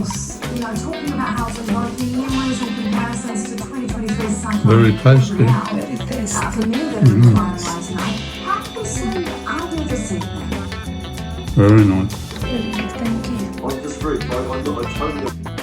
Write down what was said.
course, talking about how to love the memories or comparisons to 2023's sci-fi. Very tasty. Very tasty. For me, the finalised tonight. How can we say I do this evening? Very nice. Thank you. I'm just very, I'm totally